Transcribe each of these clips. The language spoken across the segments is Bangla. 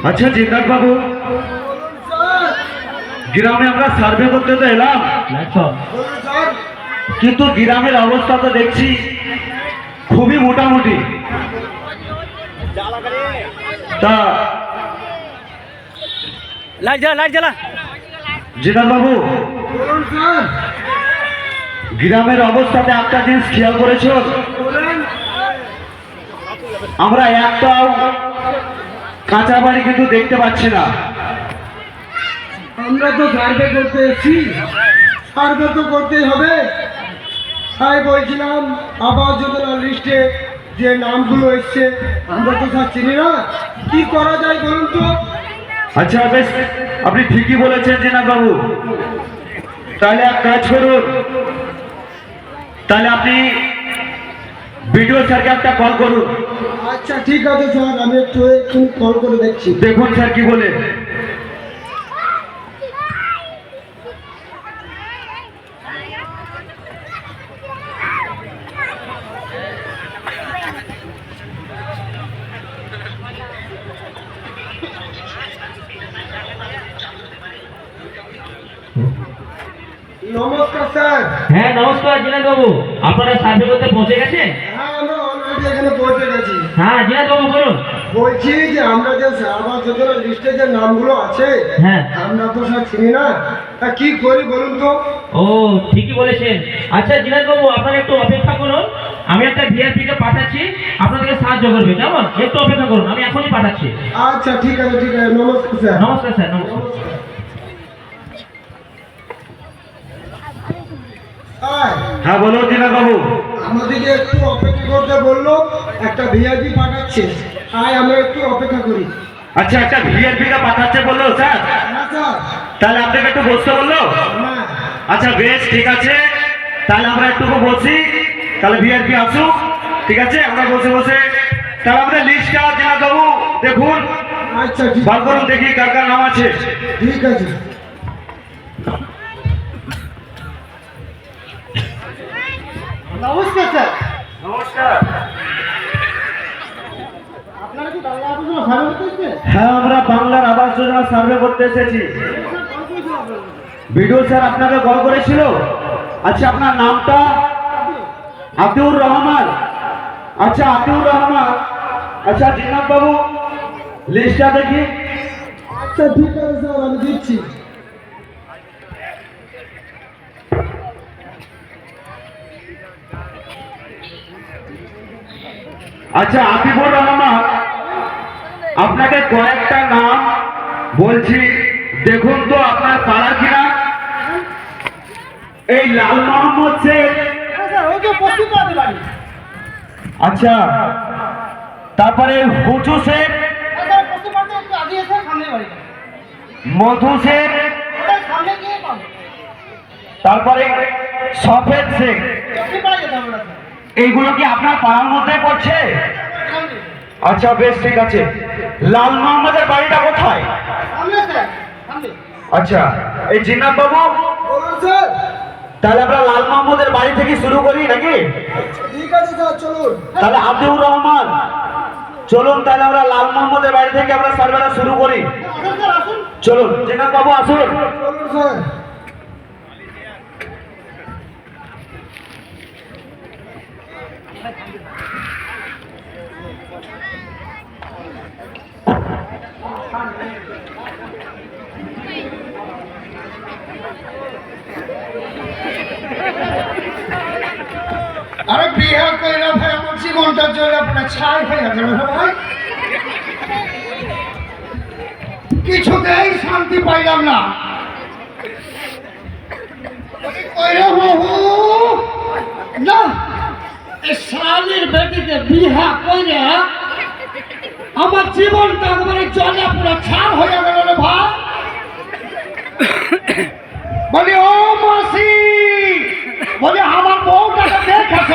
আচ্ছা জিন্নাত বাবু, গ্রামে আমরা সার্ভে করতে তো এলাম, কিন্তু গ্রামের অবস্থা তো দেখছি খুবই মোটামুটি। তা লাইট জ্বালা জিন্নাত বাবু, গ্রামের অবস্থাতে একটা জিনিস খেয়াল করেছো? আমরা একটাও কাঁচা বাড়ি কিন্তু দেখতে পাচ্ছি না। আমরা তো সার্ভে করতে এসেছি, সার্ভে তো করতেই হবে। তাই বলছিলাম আবাস যোজনা লিস্টে যে নামগুলো এসছে আমরা তো স্যার চিনি না, কি করা যায় বলুন তো? আচ্ছা বেশ, আপনি ঠিকই বলেছেন জিন্নাত বাবু। তাহলে এক কাজ করুন, তাহলে আপনি বিডিও স্যারকে একটা কল করুন। আচ্ছা ঠিক আছে স্যার, আমি একটু কল করে দেখছি। দেখুন স্যার কি বলে। নমস্কার স্যার। হ্যাঁ নমস্কার জিনাত বাবু, আপনারা সার্ভে করতে পৌঁছে গেছেন? হ্যাঁ আমরা অলরেডি এখানে পৌঁছে গেছি। হ্যাঁ জিনাত বাবু বলুন। বলছি যে আমরা যে আবাস যোজনা লিস্টে যে নামগুলো আছে হ্যাঁ আমরা তো স্যার চিনি না, তা কি করি বলুন তো? ও ঠিকই বলেছেন। আচ্ছা জিনাত বাবু, আপনারা একটু অপেক্ষা করুন, আমি একটা ভিআরপিকে পাঠাচ্ছি, আপনাদেরকে সাহায্য করবে, কেমন? একটু অপেক্ষা করুন, আমি এখনই পাঠাচ্ছি। আচ্ছা ঠিক আছে ঠিক আছে, নমস্কার স্যার। নমস্কার স্যার, নমস্কার। হ্যাঁ বলো জিন্নাত বাবু। আমাদেরকে একটু অপেক্ষা করতে বললো, একটা ভিআইপি পাঠাচ্ছে, তাই আমরা একটু অপেক্ষা করি। আচ্ছা একটা ভিআরপিকে পাঠাচ্ছে বললো স্যার, হ্যাঁ স্যার। তাহলে আপনাকে একটু বসতে বললো? হ্যাঁ আচ্ছা বেশ ঠিক আছে, তাহলে আমরা একটু বসি, তাহলে ভিআরপি আসুক। ঠিক আছে, আমরা বসে বসে তাহলে আমাদের লিস্টটা জিন্নাত বাবু দেখুন, আচ্ছা ঠিক বার করুন, দেখি কার কার নাম আছে। ঠিক আছে। নমস্কার স্যার। নমস্কার। আপনারা কি বাংলা আবাস যোজনা সার্ভে করতে এসেছেন? হ্যাঁ আমরা বাংলার আবাস যোজনা সার্ভে করতে এসেছি। ভিডিও স্যার আপনাকে কল করেছিল। আচ্ছা আপনার নামটা? আতিউর রহমান। আচ্ছা আতিউর রহমান। আচ্ছা জিন্নাত বাবু লিস্টটা দেখি। আচ্ছা ঠিক আছে স্যার, আমি দিচ্ছি। আচ্ছা আতিউর রহমান, আপনাকে কয়েকটা নাম বলছি, দেখুন তো আপনার পাড়া কিনা। এই লাল মোহাম্মদ শেখ। আচ্ছা তারপরে হুচু শেখ, মধু শেখ, তারপরে সফেদ শেখ। এইগুলো কি আপনার পাড়ার মধ্যে পড়ছে? আচ্ছা বেশ ঠিক আছে। লাল মোহাম্মদের বাড়িটা কোথায়? আচ্ছা এই জিন্নাত বাবু, বলুন স্যার। তাহলে আমরা লাল মোহাম্মদের বাড়ি থেকে শুরু করি নাকি? ঠিক আছে স্যার, চলুন। তাহলে আতিউর রহমান চলুন, তাহলে আমরা লাল মোহাম্মদের বাড়ি থেকে আমরা সার্ভেটা শুরু করি। চলুন জিন্নাত বাবু আসুন। চলুন স্যার। আরে বিয়ে কইরা ভাই, আমার জীবনটা জন্য আপনার ছাই হয়ে গেল ভাই। কিছুতেই শান্তি পাইলাম না। কইরা বাবু না, এই শালির বেটিকে বিহা কইরা আমার জীবনটা একেবারে জলে পুরো ছাড় হয়ে গেল রে ভাই। বলি ও মাসি, বলি আমার বউটাকে দেখেছ?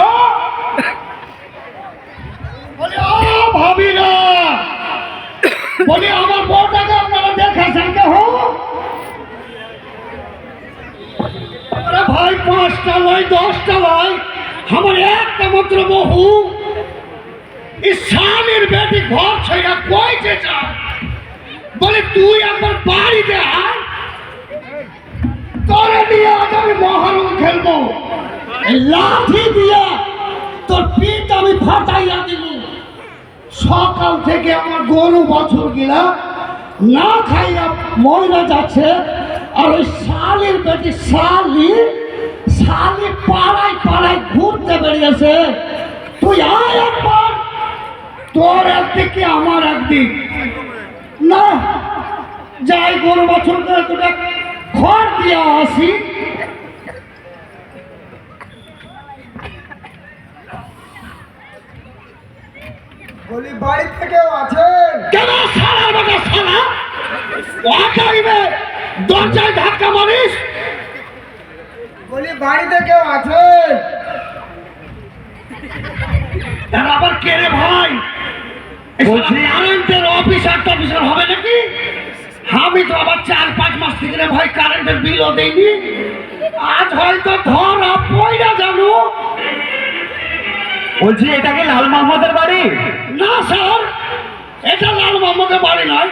বলি ও ভাবি না, বলি আমার বউটাকে আপনারা দেখেছেন কেহ? আরে ভাই 5টা নয় 10টা নয়, আমার একটা মাত্র বহু। স্বামীর বেটি ঘর ছেড়ে কই যে যায়? বলে তুই একবার বাড়িতে আয়, তোরে নিয়ে আজ আমি মহরম খেলবো। এই লাঠি দিয়ে তোর পিঠ আমি ফাটাইয়া দিব। সকাল থেকে আমার গরু বছর গিলা না খাইয়া ময়রা যাচ্ছে, আর ওই শালির বেটি শালি পাড়ায় পাড়ায় ঘুরতে বেরিয়েছে। তুই আয় একবার, তোর একদিকে আমার একদিক। না যাই গরু বছর করে তোটা খড় দিয়া আসি। বলি বাড়িতে কেউ আছেন? কেন সারা বাটা সারা ওয়াকাইবে দরজায় ধাক্কা মারিস? বলি বাড়িতে কেউ আছেন? আর আবার কে রে ভাই? বলছি কারেন্টের অফিসার হবে নাকি? আমি তো আবার 4-5 মাস থেকে রে ভাই কারেন্টের বিলও দেইনি। আজ হয়তো ধরা পয়রা জানো। বলছি এটা কি লাল মোহাম্মদের বাড়ি? না স্যার, এটা লাল মোহাম্মদের বাড়ি নয়,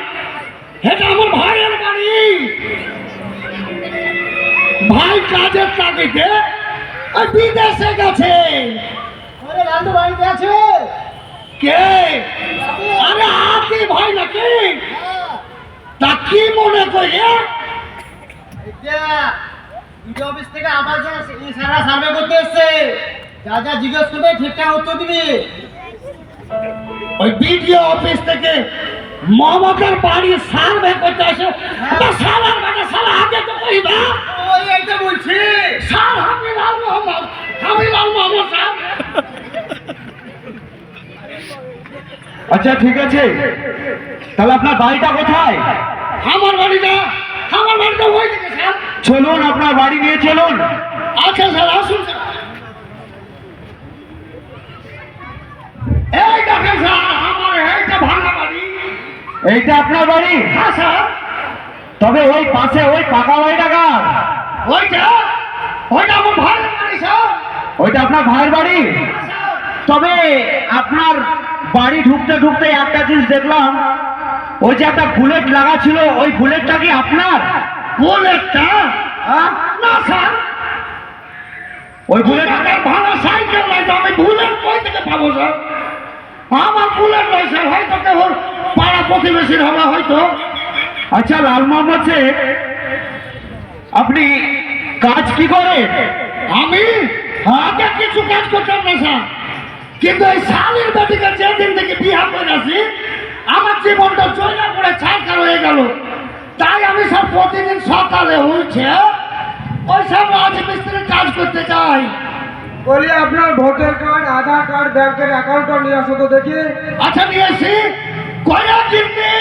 এটা আমার ভাইয়ের বাড়ি। ভাই কাজের তাগিদে ওই বিদেশে গেছে। লালটু বাড়িতে আছে? কে? আরে আতি ভাই নাকি? তা কি মনে করে? ভিডিও অফিস থেকে আবার সারা সার্ভে করতে এসছে, যা যা জিজ্ঞেস করবে ঠিকঠাক উত্তর দিবি। ওই বিডিও অফিস থেকে মমতার বাড়ি সার্ভে করতে আসে। সালার মানে সালা আগে তো কইবা। ওই এইটা বলছি। স্যার আমি লাল মোহাম্মদ স্যার। আচ্ছা ঠিক আছে, তাহলে আপনার বাড়িটা কোথায়? আমার বাড়িটা ওই দিকে স্যার। চলুন আপনার বাড়ি নিয়ে চলুন। আচ্ছা স্যার, আসুন স্যার। এই দেখেন স্যার, আমার এইটা ভাঙা বাড়ি। এইটা আপনার বাড়ি? হ্যাঁ স্যার। তবে ওই পাশে ওই পাকা বাড়িটা কার? ওইটা আমার ভাইয়ের বাড়ি স্যার। ওইটা আপনার ভাইয়ের বাড়ি? তবে আপনার বাড়ি ঢুকতে ঢুকতে একটা জিনিস দেখলাম, ওই যে একটা বুলেট লাগা ছিল, ওই বুলেটটা কি আপনার? বুলেটটা? না স্যার, ওই বুলেট বুলেট ভাঙা সাইকেল নাই তো আমি বুলেট কই থেকে পাবো স্যার? আমার বুলেট নয় স্যার, হয়তো কেউ পাড়া প্রতিবেশীর হবে হয়তো। আচ্ছা লাল মোহাম্মদ শেখ, আপনি কাজ কি করেন? আমি আগে কিছু কাজ করতাম না স্যার, কিন্তু এই শালির বেটিকে যেদিন থেকে বিয়া করেছি আমার জীবনটা চলে পড়ে ছাড়কার হয়ে গেল। তাই আমি স্যার প্রতিদিন সকালে উঠে ওই সব রাজমিস্ত্রির কাজ করতে চাই। বলি আপনার ভোটার কার্ড, আধার কার্ড, ব্যাংকের অ্যাকাউন্টটা নিয়ে আসো তো দেখি। আচ্ছা নিয়ে এসি। কয়া কিনতে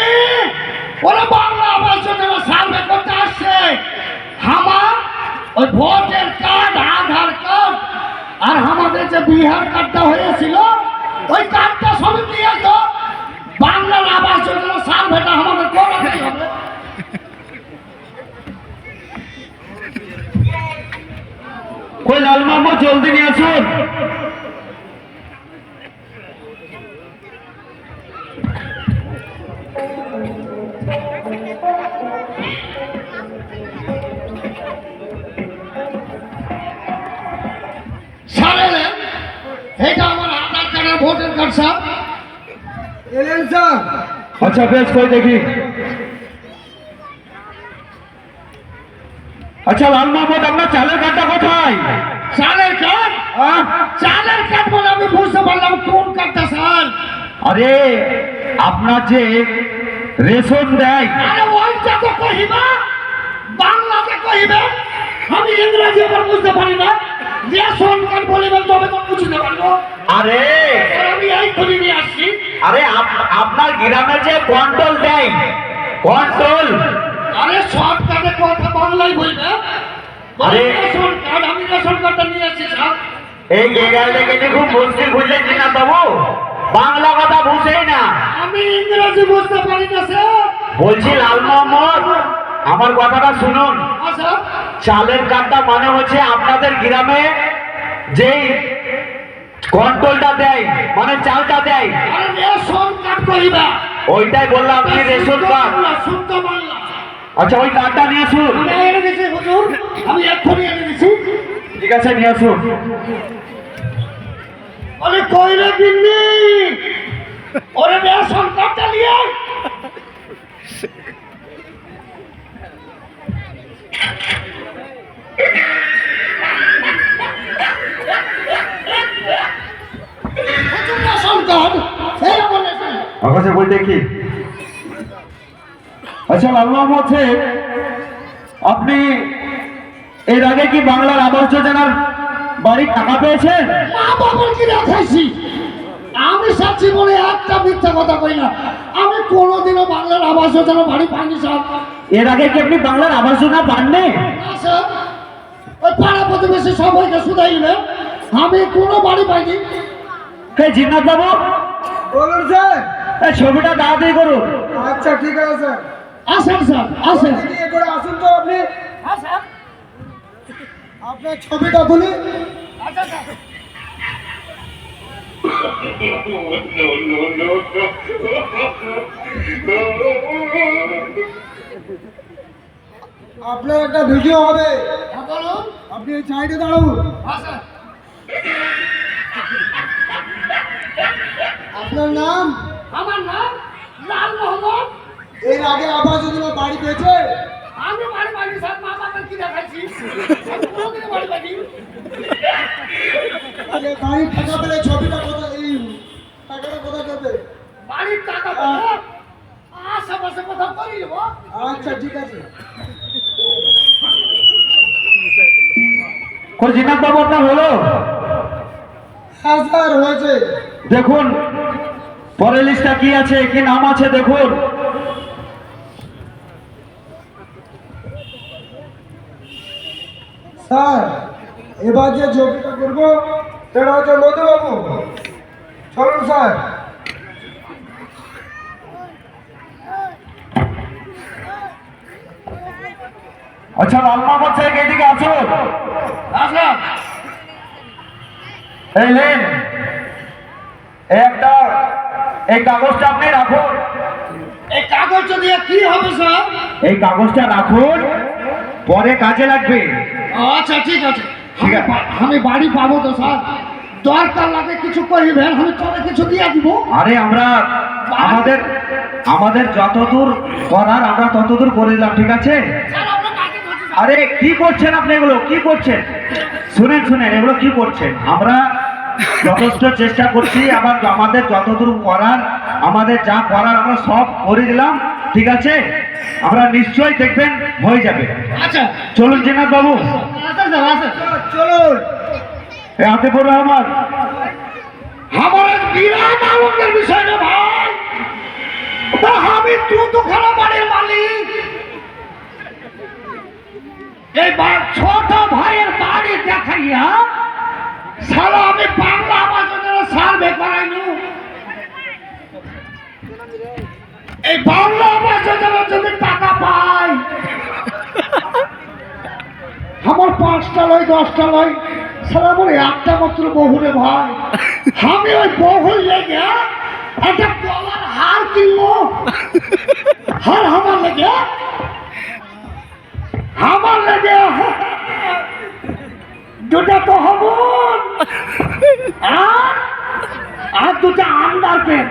ওরা বাংলা আবাস যোজনা সার্ভে করতে আসছে। আমার ওই ভোটার কার্ড, আধার কার্ড আর আমাদের যে বিহার কার্ডটা হয়েছিল ওই কার্ডটা সবই দিয়ে তো বাংলার আবাস যোজনা সার্ভেটা আমাদের করাতেই হবে। ওই লাল মোহাম্মদ জলদি নিয়ে আসুন। স্যার এলেন, এটা আমার আধার কার্ড আর ভোটার কার্ড স্যার। এলেন স্যার? আচ্ছা বেশ, কই দেখি। আচ্ছা লাল মোহাম্মদ, আপনার চালের কার্ডটা কোথায়? চালের কার্ড? চালের কার্ড বলে আমি বুঝতে পারলাম কোন কার্ডটা স্যার। আরে আপনার যে রেশন দেয়। আরে ওইটা তো কহিবা, বাংলাতে কহিবে, আমি ইংরেজি আবার বুঝতে পারি না। রেশন কার্ড বলিবেন তবে তো বুঝতে পারবো। আরে আর আমি এই করে নিয়ে আসছি। আরে আপনার গ্রামে যে কন্ট্রোল দেয়, কন্ট্রোল। আরে সব কার্ডে কথা বাংলায় বলবে। আরে রেশন কার্ড, আমি রেশন কার্ডটা নিয়ে আসছি স্যার। এই এরিয়াতে কিন্তু খুব মুশকিল বুঝলেন না বাবু, বাংলা কথা বুঝেই না। আমি ইংরেজি বুঝতে পারি না স্যার। বলছি লাল মোহাম্মদ, আমার কথাটা শুনুন। আচ্ছা চালের কার্ডটা মানে হচ্ছে আপনাদের গ্রামে যেই কন্ট্রোলটা দেয় মানে চালটা দেয়, আরে রেশন কার্ড কইবা ওইটাই বললাম আপনি রেশন কার্ড। শুদ্ধ বাংলা আচ্ছা ওই কার্ডটা নিয়ে আসুন। আমি এনে দিছি হুজুর, আমি এক্ষুনি এনে দিছি। ঠিক আছে নিয়ে আসুন। বলে কইরে দিননি ওরে রেশন কার্ডটা নিয়ে আয়। হুজুর রেশন কার্ড, এই আমার রেশন। আকাশে বই দেখি। আচ্ছা লাল মোহাম্মদ শেখ, আপনি এর আগে কি বাংলার আবাস যোজনার বাড়ির টাকা পেয়েছেন? মা বাবার কি রাখাইছি? আমি সব জীবনে একটা মিথ্যা কথা কই না। আমি কোনোদিনও বাংলার আবাস যোজনা বাড়ি পাইনি স্যার। এর আগে কি আপনি বাংলার আবাস যোজনা পাননি? না স্যার, ওই পাড়া প্রতিবেশী সবাইকে শুধাইলে আমি কোনো বাড়ি পাইনি। জিন্নাত বাবু, বলুন স্যার। এই ছবিটা তাড়াতাড়ি করুন। আচ্ছা ঠিক আছে স্যার। আসেন স্যার, আসেন। এদিকে করে আসুন তো আপনি। আসেন। আপনার ছবিটা বলি। আচ্ছা স্যার। আপনার একটা ভিডিও হবে, হ্যাঁ, বলুন। আপনি এই সাইডে দাঁড়াবুন। আসেন। আপনার নাম? আমার নাম লাল মোহাম্মদ। এর আগে আবাস যোজনা বাড়ি পেয়েছে? আমি বাড়ি পাইনি স্যার, মা বাবার কি দেখাইছি? আমি কোনোদিনও বাড়ি পাইনি। তাহলে বাড়ির টাকা পেলে ছবিটা কোথায়, এই টাকাটা কোথায় দেবে? বাড়ির টাকা পাবো, আশেপাশে কোথাও করি নেবো। আচ্ছা ঠিক আছে। জিন্নাত বাবু আপনার হলো? হ্যাঁ স্যার হয়েছে। দেখুন পরের লিস্টটা কি আছে, কি নাম আছে দেখুন। স্যার এবার যে ছবিটা করবো সেটা হচ্ছে মধুবাবু। চলুন স্যার। আচ্ছা লাল মোহাম্মদ শেখ এদিকে আসুন। আসলাম। এই নেন, একটা এই কাগজটা আপনি রাখুন। এই কাগজটা দিয়ে কি হবে স্যার? এই কাগজটা রাখুন, পরে কাজে লাগবে। আচ্ছা ঠিক আছে। ঠিক আছে। আমি বাড়ি পাবো তো স্যার? দরকার লাগে কিছু করিবেন, আমি তবে কিছু দিয়ে দিব। আরে আমরা আমাদের আমাদের যতদূর করার আমরা ততদূর করে দিলাম, ঠিক আছে? স্যার আমরা কাকে ধরছি স্যার? আরে কি করছেন আপনি, এগুলো কি করছেন? শুনেন শুনেন, এগুলো কি করছেন? আমরা যথেষ্ট চেষ্টা করছি, আবার আমাদের যতদূর করার, আমাদের যা করার আমরা সব করে দিলাম, ঠিক আছে? আমরা নিশ্চয়ই দেখবেন হয়ে যাবে। আচ্ছা চলুন জিন্নাত বাবু। আচ্ছা স্যার, আচ্ছা। চলুন। এ আতিফুর রহমান, আমার এক বিরাট আনন্দের বিষয় রে ভাই। তা আমি দুখানা বাড়ির মালিক। এই ছোট ভাইয়ের বাড়ি দেখাইয়া সারা আমি বাংলা আবাস যোজনা সার্ভে করাইনু। এই বাংলা আবাস যোজনার যদি টাকা পাই, আমার 5টা লয় 10টা লয়, সারা আমার একটা মাত্র বহুরে ভাই। আমি ওই বহু লেগে একটা গলার হার কিনবো। হার আমার লেগে দুটা তো হব, আর দুটা আন্ডার প্যান্ট।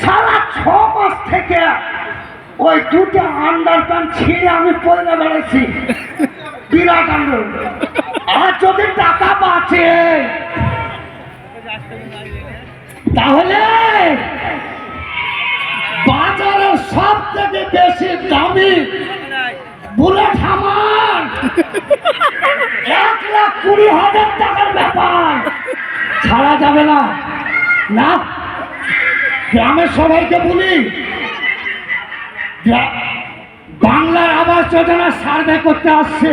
সারা 6 মাস থেকে ওই দুটো আন্ডার প্যান্ট ছিঁড়ে আমি পরে বেড়াইছি। বিরাট আন্দোলন। আর যদি টাকা বাঁচে তাহলে বাজারের সব থেকে বেশি দামি বুলেট আমার 1,20,000 টাকার ব্যাপার, ছাড়া যাবে না। না, গ্রামের সবাইকে বলি বাংলার আবাস যোজনা সার্ভে করতে আসছে,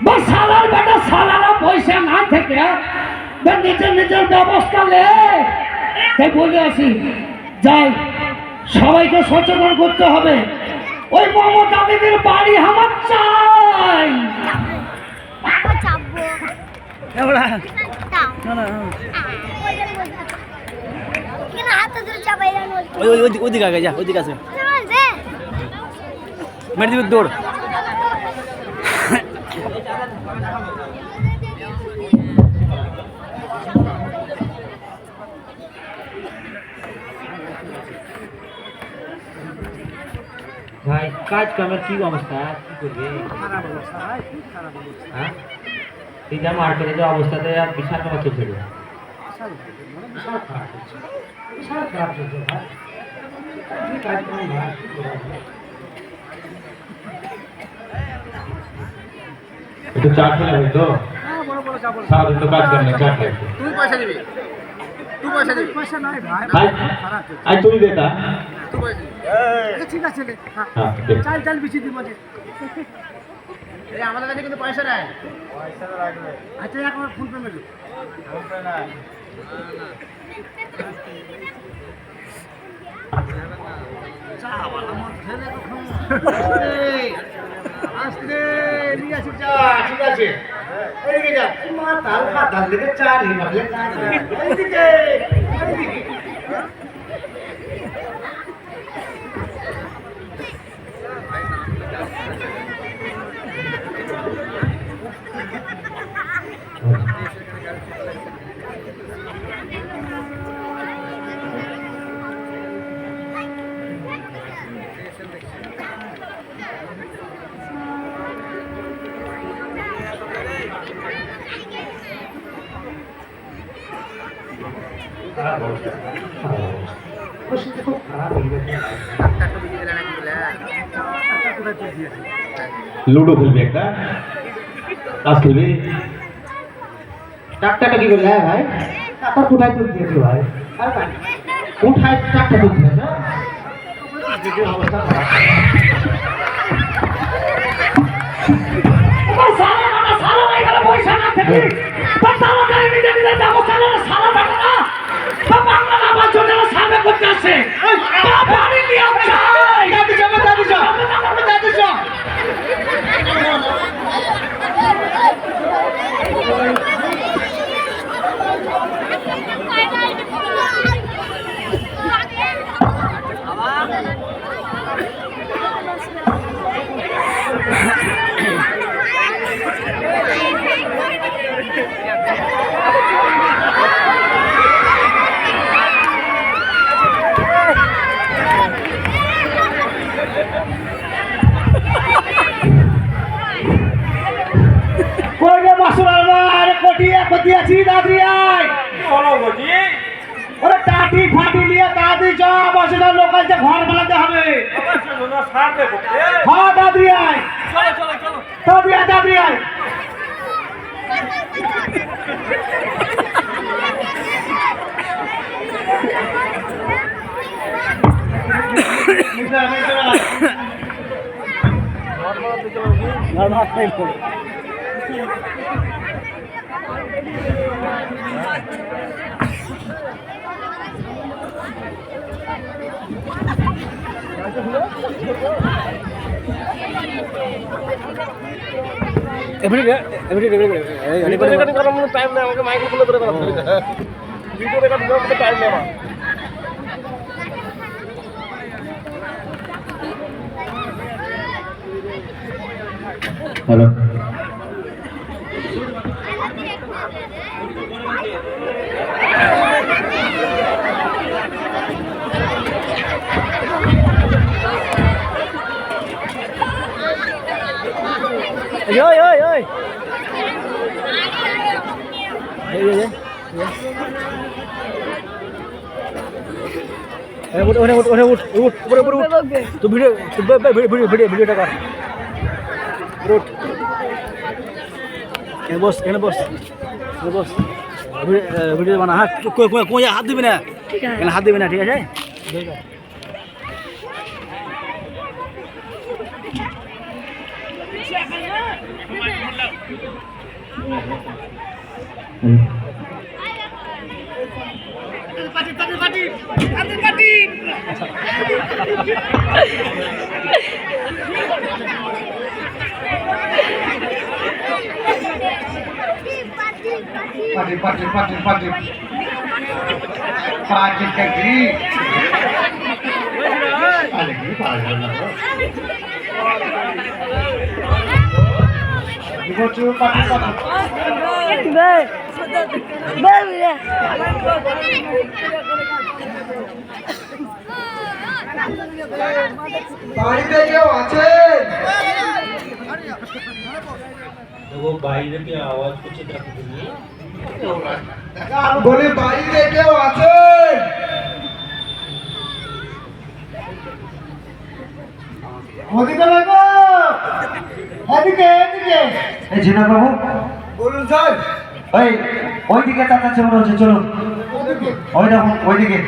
বা সালার বেটা সালারা পয়সা না থেকে নিজের নিজের ব্যবস্থা লে। তাই বলে আসি, যাই সবাইকে সচেতন করতে হবে। ওই মমতা দিদির বাড়ি আমার চাই। চাপবো ওইদিকে আগে যা, ওইদিকে আছে মেরে দিবি দৌড়। ভাই কাজ কামের কি অবস্থা, কি করবে? হ্যাঁ এই যা মার্কেটে যে অবস্থাতে আর বিশাল খারাপ চলছে রে। একটু চা খেলে হয়তো সারাদিন তো কাজ করে না, চা খেয়ে তুই পয়সা দিবি, তুই পয়সা দিবি। আজ তুমি দেতা। ঠিক আছে রে, হ্যাঁ দে। চাল চাল বেশি দিব যে। এই আমাদের কাছে কিন্তু পয়সা নাই। আচ্ছা এখন ফোন পে মেলো। আস্তে নিয়ে আসি চা, ঠিক আছে। এইদিকে যা, মাতাল মাতাল দিকে চা নিয়ে ভাবলে চা না। এইদিকে, এইদিকে। লুডো খেলবি একটা, তাস খেলবি। ডাক্তারটা কি করলে ভাই? ডাক্তার কোথায় তুল দিয়েছে ভাই? কোথায় ডাক্তার তুল দিয়েছে? ওরা টাটি ফাটি নিয়ে তাড়াতাড়ি চ, বসে লোকালতে ঘর বানাতে হবে। হ্যাঁ তাড়াতাড়ি আয়, তাড়াতাড়ি আয়, তাড়াতাড়ি আয়। Hello, Ơi ơi ơi. Đây. উঠ তো ভিডিওটা কর। উঠ এখানে বস ভিডিও বানা। হ্যাঁ কোন হাত দিবি না, এখানে হাত দিবি না, ঠিক আছে? পাটি পাটি পাটি পাটি পাটি কাটি আরে কি পাগল না বচু পাটি পাটি বাড়িতে কেউ আছেন? বলি বাড়িতে কেউ আছেন? ওদিকে লাগো এদিকে এদিকে এই জিনা বাবু বলুন স্যার। ওইদিকে চাচাচ্ছে মনে হচ্ছে, চলুন ওদিকে ওই দেখুন ওইদিকে।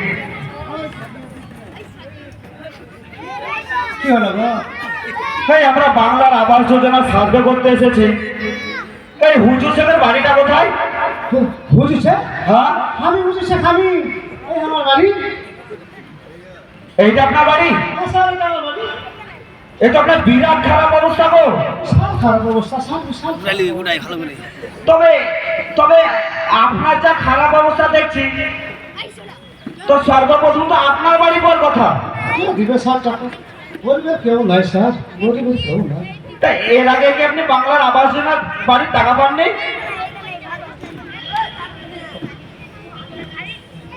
কি হলো গো আমরা বাংলার আবাস যোজনা সার্ভে করতে এসেছি। এই হুজুর সাহেবের বাড়িটা কোথায়? বুঝেছে হ্যাঁ, আমি বুঝেছে খালি এই আমার বাড়ি এইটা আপনার বাড়ি? স্যার এটা আমার বাড়ি এ তো আপনার বিরাট খারাপ অবস্থা গো। সব খারাপ অবস্থা সব সব তবে তবে আপনার যা খারাপ অবস্থা দেখছি, তো সর্বপ্রথম তো আপনার বাড়ি কোন কথা? কে দিবে স্যার টাকা বলবে কেউ নাই স্যার বলবে কেউ নাই তা এর আগে কি আপনি বাংলার আবাস যোজনার বাড়ির টাকা পাননি?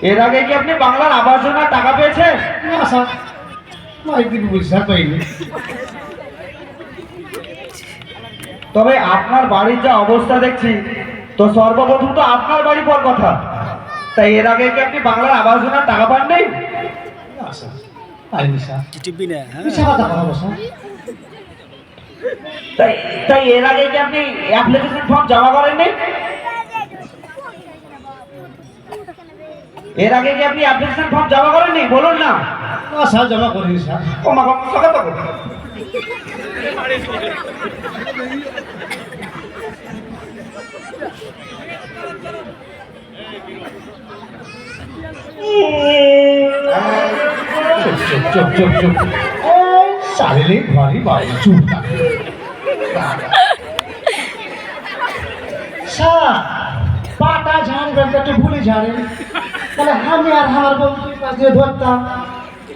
এর আগে কি আপনি বাংলার আবাস যোজনার টাকা পেয়েছেন? না স্যার নাই দিবে বুঝি স্যার পাইনি তবে আপনার বাড়ির যা অবস্থা দেখছি, তো সর্বপ্রথম তো আপনার বাড়ি পর কথা। তাই এর আগে কি আপনি বাংলার আবাস যোজনার টাকা পাননি? না স্যার পাইনি স্যার মিছা কথা বলবো স্যার তাই তাই এর আগে কি আপনি অ্যাপ্লিকেশন ফর্ম জমা করেননি? এর আগে কি আপনি অ্যাপ্লিকেশন ফর্ম জমা করেননি? বলুন না। না স্যার জমা করিনি স্যার চুপ চুপ চুপ চুপ এই শারীরিক ঘরে বাড়ি চুপ স্যার পাটা ঝাড়বেন তো একটু ভুলে ঝাড়েন তাহলে আমি আর আমার বন্ধুর কাছ দিয়ে ধরতাম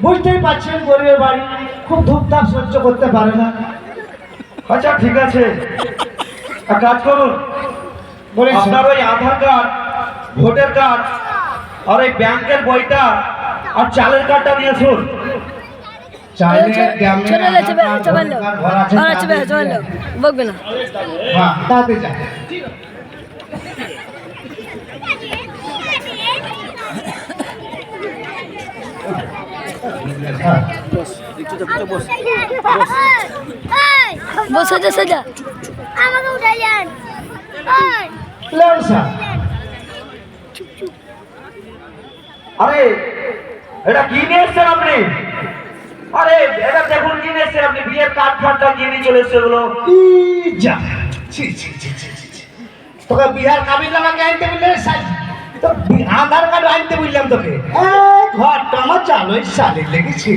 বুঝতেই পারছেন গরিবের বাড়ি খুব ধূপধাপ সহ্য করতে পারে না আচ্ছা ঠিক আছে, এক কাজ করুন, বলেন স্যার। আপনার ওই আধার কার্ড, ভোটার কার্ড আর ওই ব্যাংকের বইটা আর চালের কার্ডটা নিয়ে আসুন। চাইলে গ্রামে চলে গেছে আধার কার্ড, চলে ভোটার কার্ড ঘর আছে, চলে তাতে চলে বকবে না হ্যাঁ তাতে যা হ্যাঁ বস সোজা সোজা আমাকে উঠাই যান লেন স্যার আরে এটা কি নিয়ে এসছেন আপনি? আরে এটা দেখুন কি নিয়ে এসছেন আপনি, বিয়ের কার্ড ফার্ডটা কি নিয়ে চলে এসছে এগুলো? যা ছি ছি ছি ছি ছি, ছি। তোকে বিহার কাবিল আমাকে আনতে বললে তো আধার কার্ড আনতে বললাম তোকে ঘরটা আমার চালোই সালে লেগেছি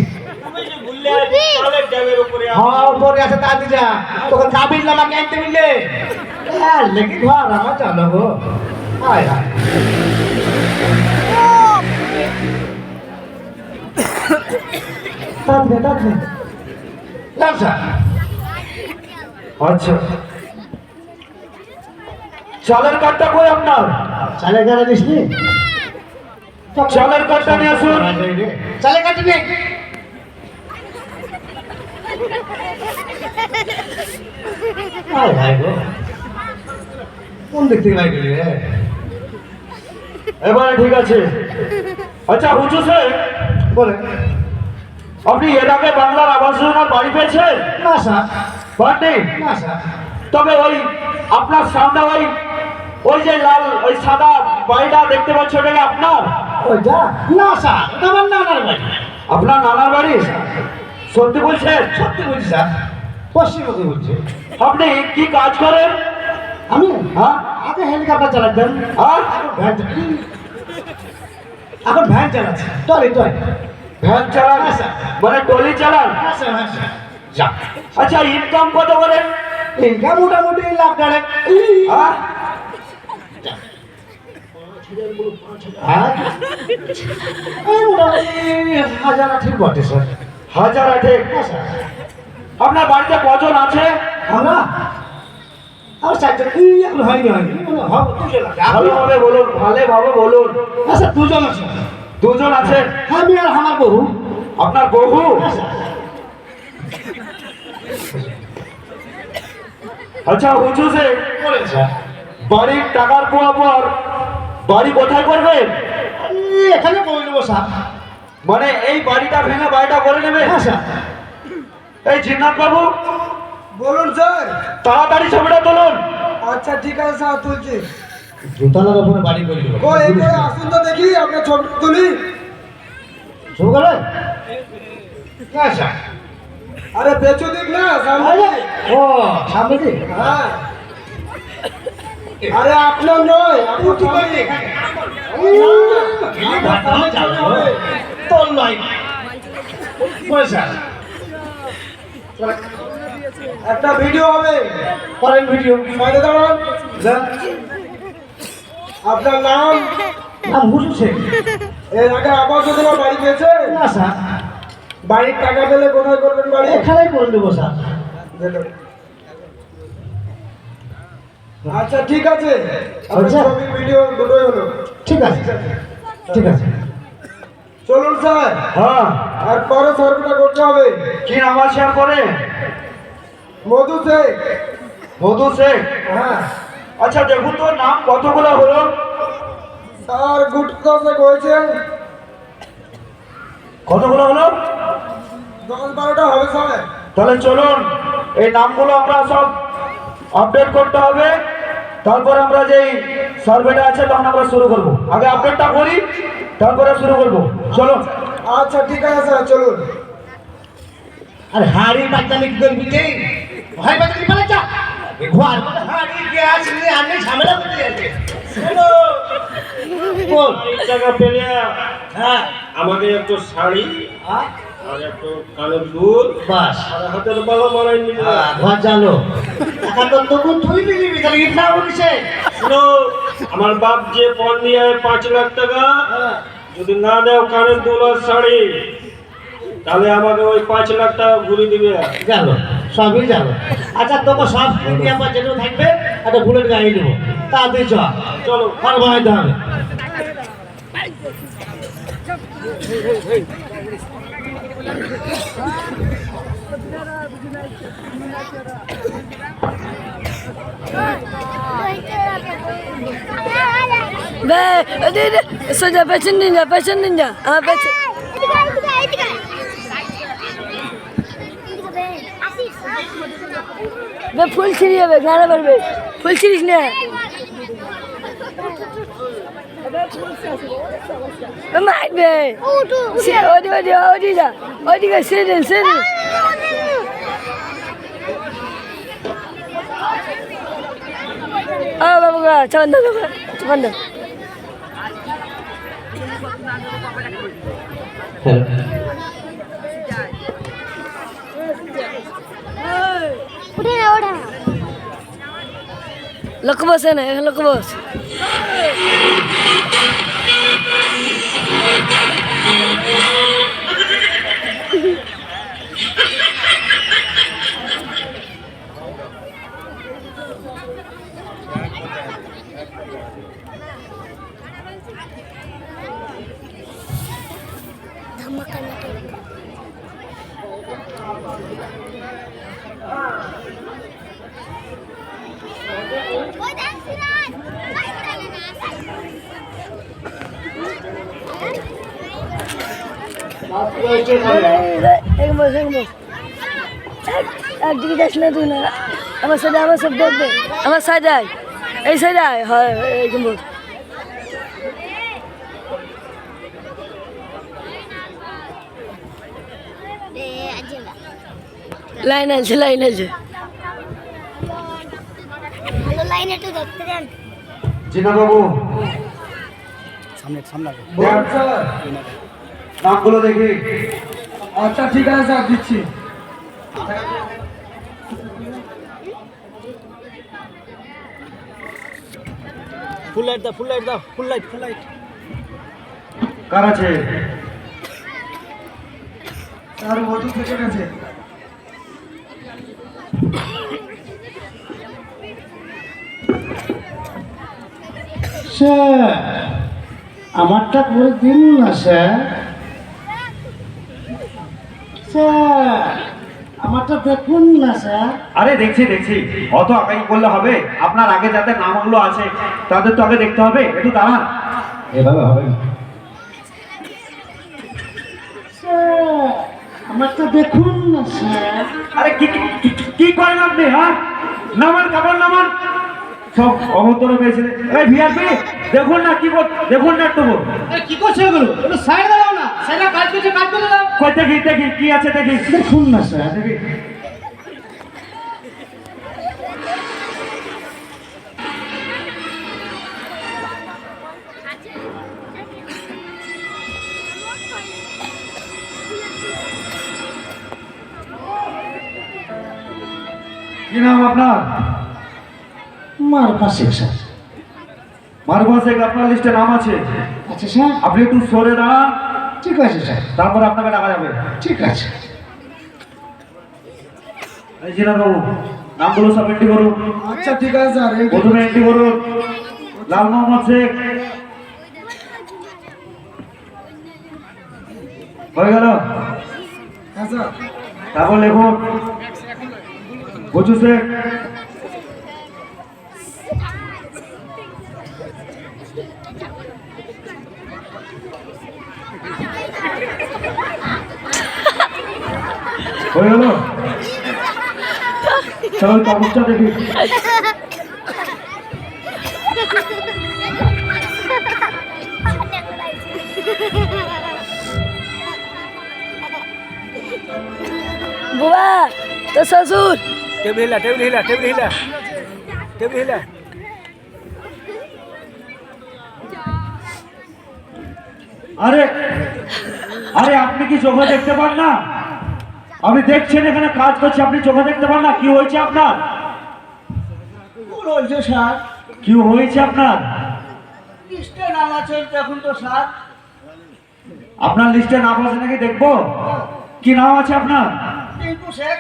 হ্যাঁ উপরে আছে তাতে যা তোকে কাবিল আমাকে আনতে বললে লেগে ঘর আমার চালো গো হায় হায় তাতে তাতে আচ্ছা আচ্ছা, চালের কার্ডটা কই আপনার? চালে গেলে দিস নি চালের কার্ডটা নিয়ে আসুন। চালে কাটে নে হায় হায় গো কোন দিক থেকে লাগলি রে এবারে ঠিক আছে। আচ্ছা হুজুর সাহেব, বলে আপনি এর আগে বাংলার আবাস যোজনার বাড়ি পেয়েছেন? না স্যার পাননি? না স্যার তবে ওই আপনার সামনে ওই যে লাল ওই সাদা বাড়িটা দেখতে পাচ্ছি, ওটা কি আপনার? ওইটা না স্যার ওটা আমার নানার বাড়ি আপনার নানার বাড়ি? সত্যি বলছেন? সত্যি বলছি স্যার পশ্চিমবঙ্গে বলছি আপনি কি কাজ করেন? আমি হ্যাঁ আগে হেলিকপ্টার চালাতাম হ্যাঁ, এখন ভ্যান চালাচ্ছি টলি টলি ভ্যান চালান? হ্যাঁ, স্যার। মানে টলি চালান? যা আচ্ছা ইনকাম কত করেন? ইনকাম মোটামুটি লাখ 1.5 হ্যাঁ হ্যাঁ এই মোটামুটি 1008 বটে স্যার। 1008। হ্যাঁ স্যার। আপনার বাড়িতে কজন আছে? আমরা আমার 4 জন। এখন হয়নি হবে 2 জন আছে। ভালোভাবে বলুন, ভালোভাবে বলুন। আচ্ছা 2 জন আছে। 2 জন আছে। আমি আর আমার বউ। আপনার বহু? হ্যাঁ স্যার। আচ্ছা হুজুর যে বলেন স্যার। বাড়ির টাকার পাওয়ার পর বাড়ি কোথায় করবেন? এখানে করে নেবো স্যার। মানে এই বাড়িটা ভেঙে বাড়িটা করে নেবে? হ্যাঁ স্যার। এই জিন্নাত বাবু বলুন স্যার। তাড়াতাড়ি ছবিটা তুলুন। আচ্ছা ঠিক আছে স্যার, তুলছি। দোতলার উপরে বাড়ি করে নেবো। ও এই করে আসুন তো দেখি, আপনার ছবি তুলি। শুরু করেন? হ্যাঁ স্যার। আরে পেছু দিক না, সামনে দিক। ও সামনে দিক। হ্যাঁ। আরে আপনার নয়, আপনার তুই ছবি। এখানে। আপনার সামনে ছবি হবে। তোর নয়। বলে স্যার। একটা ভিডিও হবে। করেন ভিডিও। সাইডে দাঁড়ান। আপনার নাম? নাম হুজুর শেখ। এর আগে আবাস যোজনা বাড়ি পেয়েছে? না স্যার। বাড়ির টাকা পেলে কোথায় করবেন বাড়ি? এখানেই করে নেবো স্যার। দেখুন। আচ্ছা ঠিক আছে, আপনার আচ্ছা। ছবি ভিডিও দুটোই হলো। ঠিক আছে ঠিক আছে। চলুন স্যার, হ্যাঁ, আর পরে সার্ভেটা করতে হবে। কি নাম আছে আর করে? মধু শেখ। মধু শেখ। হ্যাঁ আচ্ছা দেখুন তো নাম কতগুলো হলো? স্যার গুড দশেক হয়েছে। কতগুলো হলো? 10-12টা হবে স্যার। তাহলে চলুন এই নামগুলো আমরা সব আপডেট করতে হবে, তারপর আমরা যেই সার্ভেটা আছে তখন আমরা শুরু করব। আগে আপডেটটা করি, তারপরে শুরু করব। চলুন। আচ্ছা ঠিক আছে স্যার, চলুন। আরে হাড়ি বাচ্চামি কি করবি কে? ভাই বাচ্চামি পালা যা। ঘর মধ্যে হাড়ি গ্যাস নিয়ে আমি ঝামেলা করতে যাচ্ছে। হ্যালো বল। এই টাকা পেলে হ্যাঁ আমাকে একটু শাড়ি হ্যাঁ আর একটু কানের দুল বাস। আর হাতের বালা মারাই নিয়ে ঘর জানো এখন তো তখন তুই দিবি তাহলে ইটনা বলিছে। শুনো, আমার বাপ যে পণ নিয়ে 5 লাখ টাকা যদি না দেও কানের দুল আর শাড়ি, তাহলে আমাকে ওই 5 লাখ টাকা ঘুরে দিবে। জানো সবই জানো। আচ্ছা তোকে সব ইন্ডিয়া পর যেটুকু থাকবে একটা বুলেট গাড়ি নেবো, তাড়াতাড়ি চ। চলো। আর বানাইতে হবে। সোজা পেছন দিন যা, পেছন দিন যা। হ্যাঁ পেছন। ফুল ছিঁড়ি যাবে, গানা পারবে। ফুল ছিঁড়িস না। মারবে। ওদিকে ওদিকে সেদিন সেদিন। ও বাবু গা চন্দ চন্দ। লোক বসে না, লোক বস। একদিকে যাস না তুই না, আমার সাথে আমার সব দেখবে। আমার সাজায় এই সাজায় হয় এইরকম। লাইন আছে লাইন আছে। লাইন একটু দেখতে দেন। জিনা বাবু বলুন স্যার। নামগুলো দেখি। আচ্ছা ঠিক আছে স্যার, দিচ্ছি। ফুল লাইট দাও, ফুল লাইট দাও, ফুল লাইট, ফুল লাইট। কার আছে? তার মধু থেকে গেছে। স্যার আমারটা করে দিন না স্যার। স্যার আমারটা দেখুন না স্যার। আরে দেখছি দেখছি, অত আগে করলে হবে? আপনার আগে যাদের নামগুলো আছে তাদের তো আগে দেখতে হবে, একটু দাঁড়ান। এভাবে হবে না স্যার, আমারটা দেখুন না স্যার। আরে কি করেন আপনি? হ্যাঁ, নামান কাপড় নামান, সব অভদ্র পেয়েছে। এই ভিআরপি দেখুন না কি দেখুন না একটু। কি করছে এগুলো? একটু সাইড দাও না, সাইডে কাজ করছে, কাজ করে দাও। কই দেখি দেখি কি আছে দেখি। দেখুন না স্যার। দেখি কি নাম আপনার? মারফা শেখ স্যার। মারুফা শেখ আপনার লিস্টে নাম আছে। আচ্ছা স্যার, আপনি একটু সরে দাঁড়ান, ঠিক আছে স্যার, তারপর আপনাকে ডাকা যাবে। ঠিক আছে। এই জিনাদ বাবু, নামগুলো সব এন্ট্রি করুন। আচ্ছা ঠিক আছে স্যার। প্রথমে এন্ট্রি করুন লাল মোহাম্মদ শেখ। হয়ে গেল? হ্যাঁ স্যার। তারপর লেখুন বচু শেখ। হয়ে গেল? চলো কাগজটা দেখি। बुआ तो ससुर টেবিল হিলা, টেবিল হিলা, টেবিল হিলা, টেবিল হিলা। আরে আরে আপনি কি চোখে দেখতে পান না? আপনি দেখছেন এখানে কাজ করছে, আপনি চোখে দেখতে পান না? কি হয়েছে আপনার? ভুল হয়েছে স্যার। কি হয়েছে আপনার? লিস্টে নাম আছে দেখুন তো স্যার। আপনার লিস্টে নাম আছে নাকি দেখবো? কি নাম আছে আপনার? টিঙ্কু শেখ,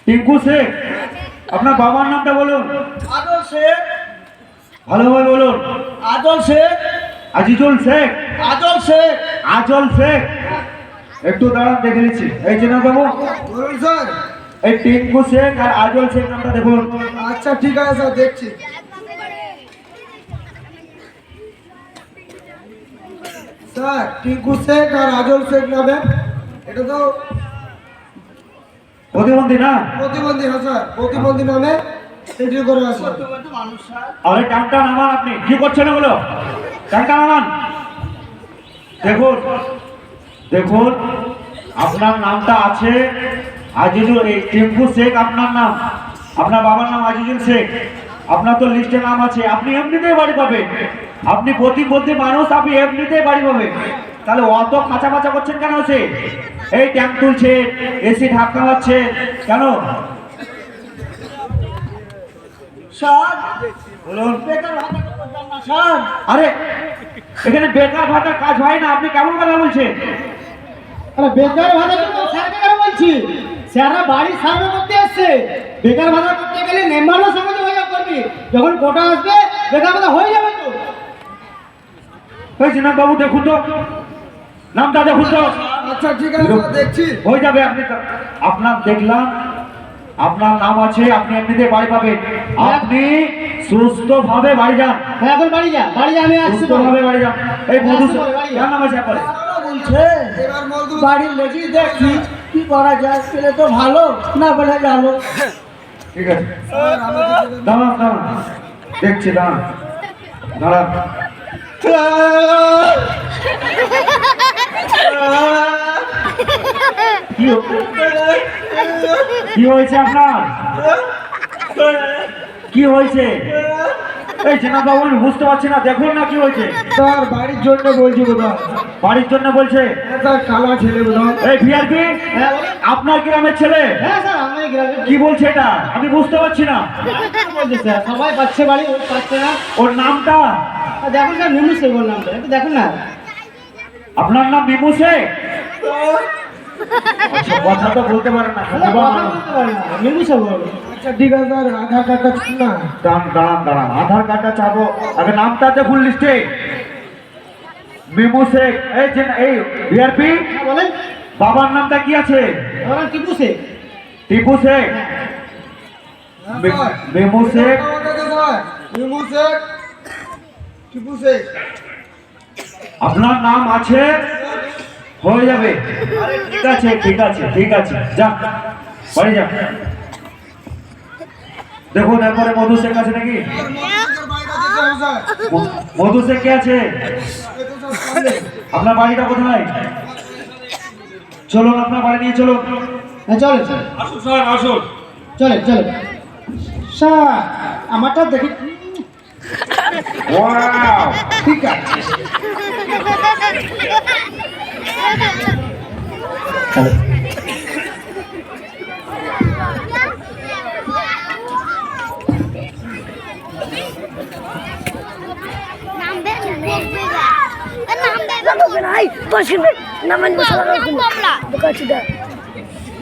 টিঙ্কু শেখ। আপনার বাবার নামটা বলুন, আদল শেখ, ভালোভাবে বলুন। আদল শেখ, আজিজুল শেখ, আদল শেখ। আজল শেখ। একটু দাঁড়ান, দেখে নিচ্ছি। এই চেনা বাবু, বলুন স্যার। এই টিঙ্কু শেখ আর আজল শেখ নামটা দেখুন। আচ্ছা ঠিক আছে স্যার, দেখছি। স্যার টিঙ্কু শেখ আর আজল শেখ নামে এটা তো প্রতিবন্ধী না? প্রতিবন্ধী। হ্যাঁ স্যার, প্রতিবন্ধী নামে এন্ট্রি করে আছে। আরে টানটা নামান, আপনি কি করছেন এগুলো? টানটা নামান। দেখুন দেখুন, আপনার নামটা আছে আজিজুল, এই টিঙ্কু শেখ আপনার নাম, আপনার বাবার নাম আজিজুল শেখ। আপনার তো লিস্টে নাম আছে, আপনি এমনিতেই বাড়ি পাবেন। আপনি প্রতিবন্ধী মানুষ, আপনি এমনিতেই বাড়ি পাবেন। তাহলে অত খাঁচা খাঁচা করছেন কেন? সে এই ট্যাঙ্ক তুলছে, এসি ধাক্কা মারছে কেন? স্যার বলুন। বেকার ভাতা করতাম না স্যার। আরে এখানে বেকার ভাতার কাজ হয় না, আপনি কেমন কথা বলছেন? আরে বেকার ভাতা তো স্যারকে কেন বলছি? স্যাররা বাড়ি সার্ভে করতে আসছে। বেকার ভাতা করতে গেলে মেম্বারও সঙ্গে যোগাযোগ করবি, যখন কোটা আসবে বেকার ভাতা হয়ে যাবে তো। এই জিনাদ বাবু দেখুন তো, নামটা দেখুন তো। আচ্ছা ঠিক আছে স্যার, দেখছি। হয়ে যাবে। আপনার দেখলাম আপনার নাম আছে, আপনি এমনিতে বাড়ি পাবেন। আপনি সুস্থভাবে বাড়ি যান, হ্যাঁ এখন বাড়ি যা, বাড়ি যা, আমি আসছি। সুস্থভাবে বাড়ি যান। এই মধু আসছি বলে, বাড়ি যা। কার নাম আছে আপনার? বলছে এবার মজদুর বাড়ির লেগে দেখছি কি করা যায়, পেলে তো ভালো, না পেলে গেল। ঠিক আছে, স্যার আমি কিছু- দাঁড়ান দাঁড়ান, দেখছি, দাঁড়ান দাঁড়ান। কি হয়েছে আপনার? কি হয়েছে? এই জেনাদ বাবু, আমি বুঝতে পারছি না, দেখুন না কি হয়েছে। স্যার বাড়ির জন্য বলছি বোধহয়। বাড়ির জন্য বলছে? হ্যাঁ স্যার, কালা ছেলে বোধহয়। এই ভিআরপি, আপনার গ্রামের ছেলে হ্যাঁ স্যার, আমি গ্রামে কি বলছে এটা? আমি বুঝতে পারছি না। বলছি স্যার, সবাই পাচ্ছে বাড়ি, ও পাচ্ছে না। ওর নামটা? দেখুন না মেমু সে বললাম তো একটু দেখুন না আপনার নাম মিমু শেখ? আচ্ছা, কথা তো বলতে পারেন না। মেমু সে বলবো আচ্ছা ঠিক আছে স্যার আধার কার্ডটা চান না? দাঁড়ান, আধার কার্ডটা চাবো, আগে নামটা আছে ফুল লিস্টে। মিমু শেখ, এই বিআরপি বলেন বাবার নামটা কি আছে? বলেন টিপু সে টিপু শেখ, মিমু শেখ। মিমু শেখ, টিপু শেখ। আপনার নাম আছে, হয়ে যাবে। ঠিক আছে, যাক বাড়ি যাক। দেখুন একবারে মধু শেখ আছে নাকি? মধু শেখ কে আছে? আপনার বাড়িটা কোথায়? চলুন আপনার বাড়ি নিয়ে চলুন। হ্যাঁ চলে চলে আসুন স্যার, আসুন। চলে চলে স্যার আমারটা দেখি ওয়াও, ঠিক আছে Ay, pasin mo. Naman mo sa mga kumla. Buka sida.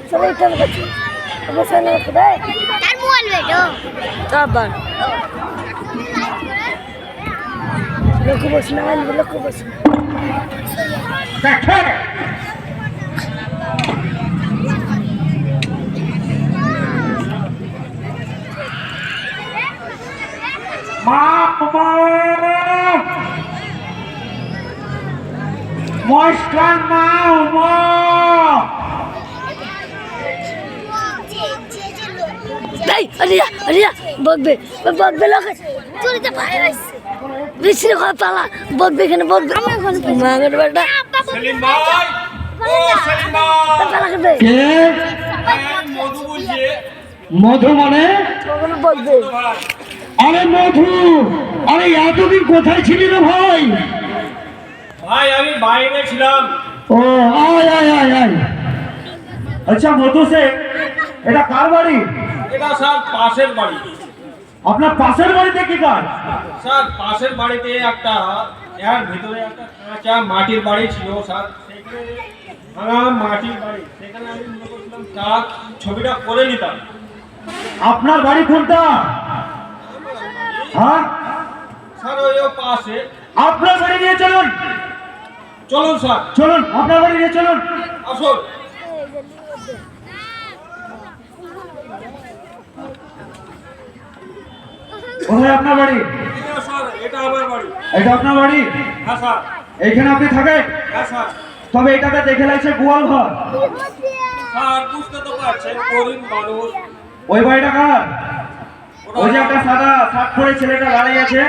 Sabay ito buka sida. Ako sa mga kuday. Tan mual bedo. Kabar. Loko bos naman, loko bos. Ay, Alia, bogbe loke. Tuh itu pakai Bisri kau pala, bogbe kena bogbe. Mangan berda. Selim ভাই, ও সেলিম ভাই, Pala kebe. কে? মধু বলছে। মধু মানে? Mangan bogbe. ভাই, আরে মধু, আরে এতদিন কোথায় ছিলি রে ভাই? ভাই আমি বাইরে ছিলাম। ও আয়। আচ্ছা মধু শেখ, এটা কার বাড়ি? এটা স্যার পাশের বাড়ি। আপনার পাশের বাড়িতে কি কাজ? স্যার পাশের বাড়িতে একটা এর ভিতরে একটা কাঁচা মাটির বাড়ি ছিল স্যার, সেখানে ভাঙা মাটির বাড়ি, সেখানে আমি মনে করছিলাম কাজ ছবিটা করে নিতাম। আপনার বাড়ি কোনটা? হ্যাঁ, স্যার ওই পাশে। আপনার বাড়ি নিয়ে চলুন, চলুন স্যার, চলুন আপনার বাড়ি নিয়ে চলুন। আসুন। কোথায় আপনার বাড়ি? এটা স্যার, এটা আমার বাড়ি। এটা আপনার বাড়ি? হ্যাঁ স্যার, এইখানে আপনি থাকেন? হ্যাঁ স্যার। তবে এটাতে দেখে লাগছে গোয়াল ঘর। স্যার বুঝতে তো পারছেন গরিব মানুষ। ওই বাড়িটা কার? ওই যে একটা সাদা শার্ট পরে ছেলেটা দাঁড়িয়ে আছে,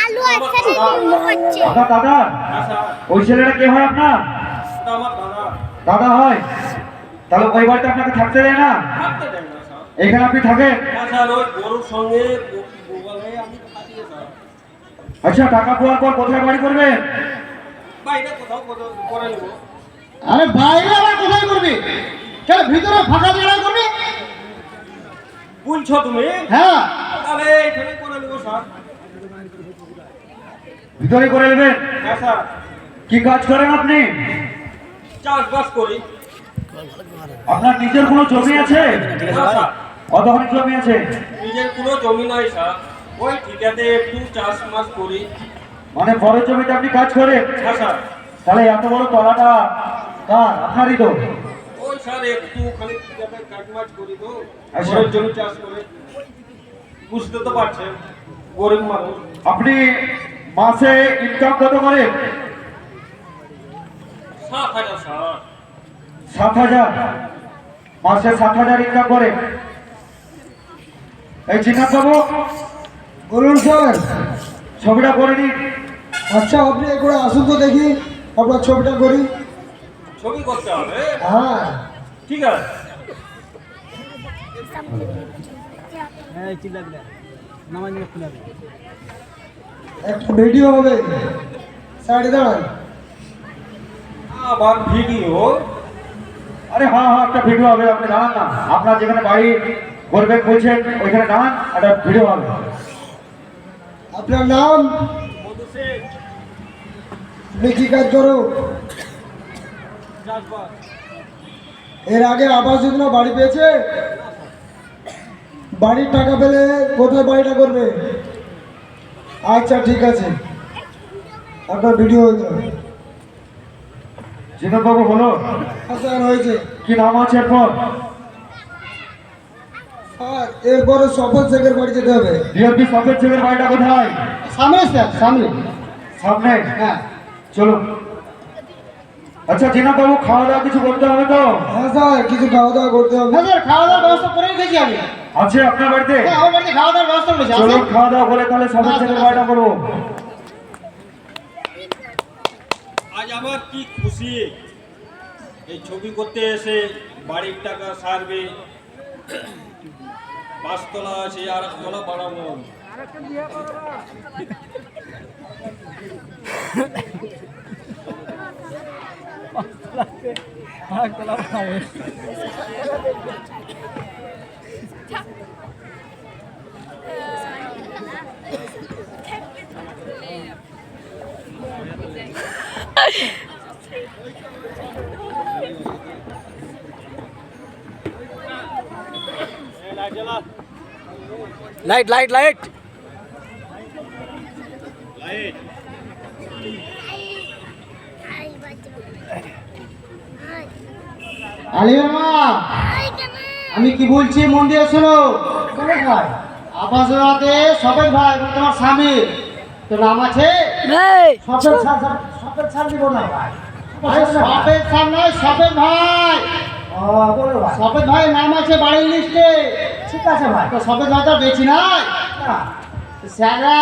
আলু আছে নিয়ে হচ্ছে। আপনার দাদা? হ্যাঁ স্যার, ওই ছেলেটা কে হয় আপনার? এটা আমার দাদা। দাদা হয়? তাহলে ওই বাড়িতে আপনাকে থাকতে দেয় না? থাকতে দেয় না স্যার। এখানে আপনি থাকেন? হ্যাঁ স্যার, ওই গরুর সঙ্গে গোয়ালে আমি থাকি স্যার। আচ্ছা, টাকা পাওয়ার পর কোথায় বাড়ি করবেন? বাইরে কোথাও করে নেবো। আরে বাইরে আবার কোথায় করবি কেন ভিতরে ফাঁকা জায়গা করবি বলছো তুমি? হ্যাঁ তাহলে এখানে করে নেবো স্যার। ভিতরে করে নেবেন? হ্যাঁ স্যার, কি কাজ করেন আপনি? চাষবাস করি। আপনার নিজের কোনো জমি আছে? হ্যাঁ স্যার, কতখানি জমি আছে? নিজের কোনো জমি নাই স্যার, ওই ঠিকাতে একটু চাষবাস করি। মানে বড় জমিতে আপনি কাজ করেন? হ্যাঁ স্যার, তাহলে এত বড় তলাটা কার? আপনারই তো? ওই স্যার একটু খালি ঠিকাতে কাজবাজ করি তো, আচ্ছা। ঘরের জমি চাষ করে। বুঝতে তো পারছেন গরিব মানুষ। আপনি মাসে ইনকাম কত করেন? 7,000 স্যার। 7,000? মাসে 7,000 ইনকাম করে? এই চিন্তা বাবু, বলুন স্যার। ছবিটা করে নিন। আচ্ছা আপনি একবার আসুন তো দেখি, আপনার ছবিটা করি। ছবি করতে হবে? হ্যাঁ ঠিক আছে। একটা ভিডিও হবে, সাইডে দাঁড়ান। আবার ভিডিও? আরে হ্যাঁ, একটা ভিডিও হবে, আপনি জানান না। আপনার যেখানে বাড়ি করবেন বলছেন, ওইখানে জানান, একটা ভিডিও হবে। আপনার নাম? মধু শেখ। তুমি কি কাজ করো? চাষবাস। এর আগে আবাস যোজনা বাড়ি পেয়েছে? বাড়ির টাকা পেলে কোথায় বাড়িটা করবে? আচ্ছা ঠিক আছে, আপনার ভিডিও হয়ে গেল। জিনাত বাবু হলো? আচ্ছা হয়েছে। কি নাম আছে এরপর? আর এরপরে সফল শেখের বাড়ি যেতে হবে। ডিআরপি সফেদ ছেলের বাড়িটা কোথায়? সামনে স্যার, সামনে। সামনে? হ্যাঁ চলো। আচ্ছা জিনাত বাবু, খাওয়া দাওয়া কিছু করতে হবে তো? হ্যাঁ স্যার, কিছু খাওয়া দাওয়া করতে হবে। হ্যাঁ স্যার, খাওয়া দাওয়ার ব্যবস্থা করে রেখেছি আমি। আছে আপনার বাড়িতে? হ্যাঁ, আমার বাড়িতে খাওয়া দাওয়ার ব্যবস্থা করেছি। চলো আসেন। খাওয়া দাওয়া করে তাহলে সফেদ ছেলের বাড়িটা করবো। আজ আমার কি খুশি, এই ছবি করতে এসে বাড়ির টাকা সারবে, 5 তলা আছে আর 1 তলা বাড়াবো। Light light light. লাইট আলিমা, আমি কি বলছি মন দিয়ে শোনো। কেন ভাই? আবাস যোজনাতে সবেদ ভাই এবং তোমার স্বামী তো নাম আছে। এই সবেদ স্যার, সবেদ স্যার দিব না ভাই। সবেদ স্যার নয়, সবেদ ভাই। সবেদ ভাই নাম আছে বাড়ির লিস্টে। ঠিক আছে ভাই, তো সবেদ ভাই তো বেশি নাই। স্যাররা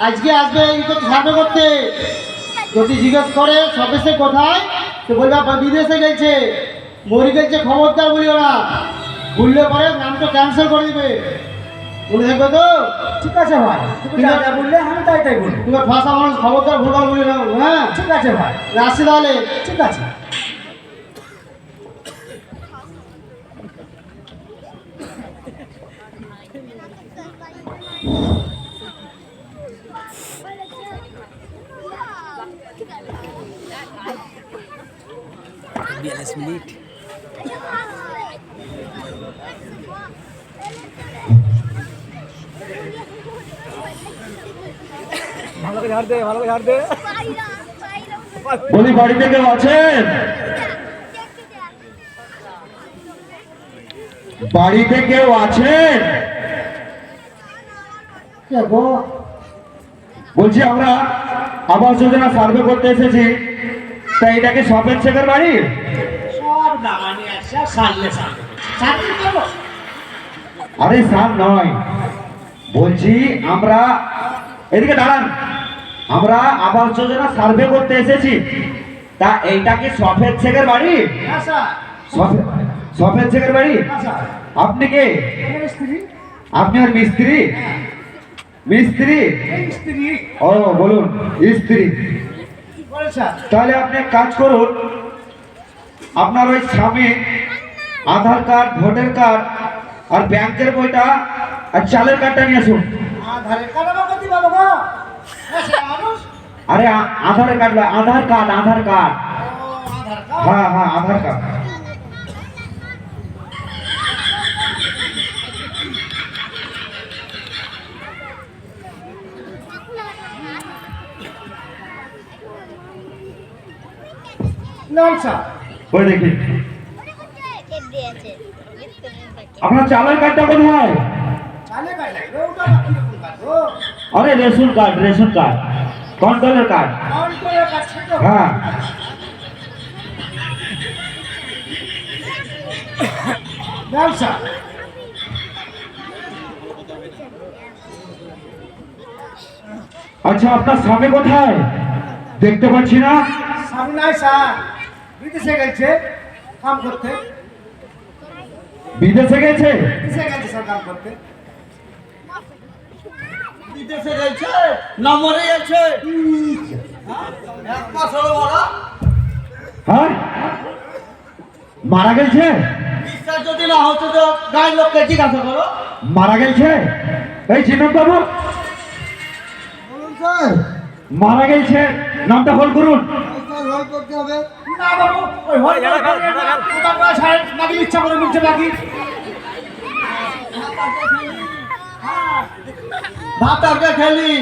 আজকে আসবে এই করতে, সার্ভে করতে। যদি জিজ্ঞেস করে সবেদে কোথায়, তো বলবে বিদেশে গেছে, মরি গেছে, খবরদার বলিও না। বললে পরে নামটা ক্যান্সেল করে দিবে। বলে থাকবে তো? ঠিক আছে ভাই, তুমি যা বললে আমি তাই তাই বলবো। তুমি ভাষা মানুষ, খবরদার ভুলভাল বলি না। হ্যাঁ ঠিক আছে ভাই, আসছি তাহলে। ঠিক আছে। বলি বাড়িতে কেউ আছেন? বাড়িতে কেউ আছেন? বলছি আমরা আবাস যোজনা সার্ভে করতে এসেছি, তাই এটাকে সফেদ শেখের বাড়ি? সব নামানি আছে, সারলে সারলে সারলে করবো। আরে স্যার নয়, বলছি আমরা, এদিকে দাঁড়ান, আমরা আবাস যোজনা সার্ভে করতে এসেছি, তা এইটা কি সফেদ শেখের বাড়ি? হ্যাঁ স্যার। সফেদ শেখের বাড়ি? হ্যাঁ স্যার। আপনি কে? আমার স্ত্রী। আপনি ওর মিস্ত্রি? মিস্ত্রি? স্ত্রী ও বলুন, স্ত্রী। বলে স্যার। তাহলে আপনি এক কাজ করুন, আপনার ওই স্বামী আধার কার্ড, ভোটার কার্ড আর ব্যাংকের বইটা আর চালের কার্ডটা নিয়ে আসুন। আধারে কাটাবো কতি বাবা গো? মানুষ। আরে আধার কার্ড, আধার কার্ড, আধার কার্ড। আধার কার্ড। হ্যাঁ হ্যাঁ, আধার কার্ড। নাম স্যার। ওই দেখি আপনার চালের কার্ডটা কোথায়? চালে কাট লাগবে, ওটা বাকি রকম কাট গো। আরে রেশন কার্ড, রেশন কার্ড, কন্ট্রোলের কার্ড। কাউন্টারের কাছে তো। হ্যাঁ নাম স্যার। আচ্ছা, আপনার স্বামী কোথায়? দেখতে পাচ্ছি না। স্বামী নাই স্যার, বিদেশে গেছে কাম করতে। বিদেশে গেছে? বিদেশে গেছে স্যার কাম করতে। বিদেশে গেছে না মরে গেছে? এক মাস হলো মারা। হ্যাঁ, মারা গেছে? বিশ্বাস যদি না হচ্ছে তো গায়ের লোককে জিজ্ঞাসা করো। মারা গেছে? এই জিনন বাবু, বলুন স্যার। মারা গেছে, নামটা হোল্ড করুন। রোল করতে হবে। না বাবু, ওই হল নাকি ইচ্ছা করে মিলছে নাকি? ভাতারকে খেলি,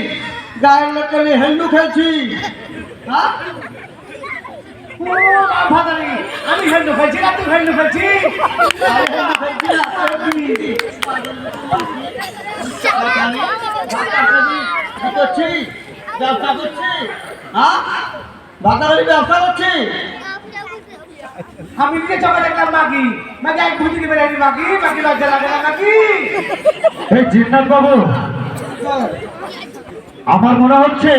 গায়ের লোককে নিয়ে হেল্লু খেলছি। হ্যাঁ? ও, ভাতারি, আমি হেল্লু খেলছি না তুই হেল্লু খেলছি? আমি হেল্লু খেলছি না, তুই কি করছি? ব্যবসা করছি? হ্যাঁ? ভাতারের ব্যবসা করছি? আমি নিজে চোখে দেখলাম মাগি মাগি এক ভুতি বেড়ে মাগি মাগি লজ্জা লাগে না মাগি। এই জিন্নাত বাবু, আমার মনে হচ্ছে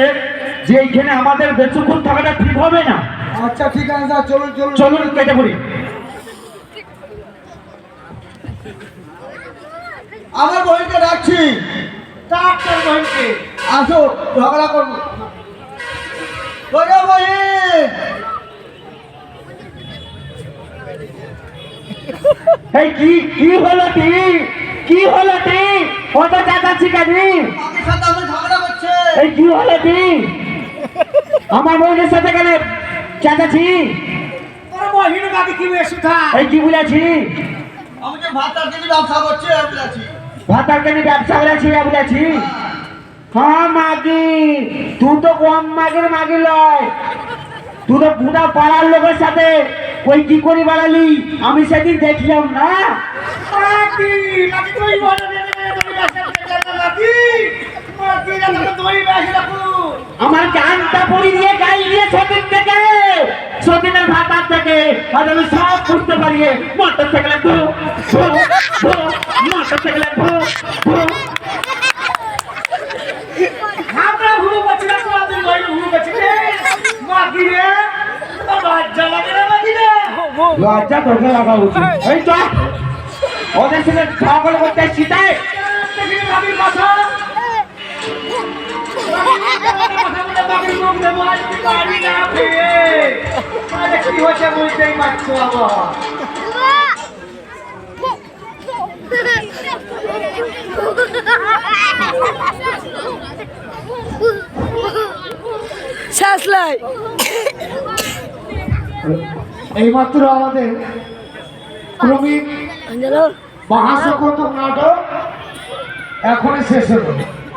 যে এইখানে আমাদের বেশিক্ষণ থাকাটা ঠিক হবে না। আচ্ছা ঠিক আছে স্যার, চলুন চলুন। চলুন কেটে পড়ি। আমার বহিনকে ডাকছি, ডাক্তার বহিনকে আসো ঝগড়া করবো। ওরে বহিন, এই কি হলো কি হলো কত চাচাচ্ছি কাজী? আমার সাথে আমি ঝগড়া করছে। এই কি হলো আমার বোনের সাথে গেলে চাচাচ্ছি? তোর বহিন মাগি কি সুধা? এই কি বলেছি? আমি যে ভাতার দিকে ব্যবসা করছি আমি আছি। ভাতার কেন ব্যবসা বলেছি? হ্যাঁ মাগি, তুই তো কম মাগি লয়, তুই তো পুরা পাড়ার লোকের সাথে ওই কি করে বাড়ালি আমি সেদিন দেখলাম না। মাগি মাগি তুই বলে দে তুমি ব্যবসা করতে মাগি মাগি না তুই ব্যবসা রাখু। আমার গানটা পড়ি দিয়ে গাই দিয়ে সতীনের ভাতার থেকে আর আমি সব বুঝতে পারি। মোটর সাইকেলে আমরা ভুল করছি না তোমাদের বহিন ভুল করছি রে মাগি রে। লজ্জা লাগে না মাগি রে? লজ্জা তোকে লাগা উচিত। এই তো ওদের সঙ্গে ঝগড়া করতে শিখায়। দেখি মাগির কথা মাগির মুখ দেবো আজ তুই পারি না পেয়ে তাহলে কি হচ্ছে বুঝতেই পারছো আবার। শাসলাই এইমাত্র আমাদের ক্রমিক আঞ্জলো মহাসকন্দক নাটক এখনই শেষ হলো।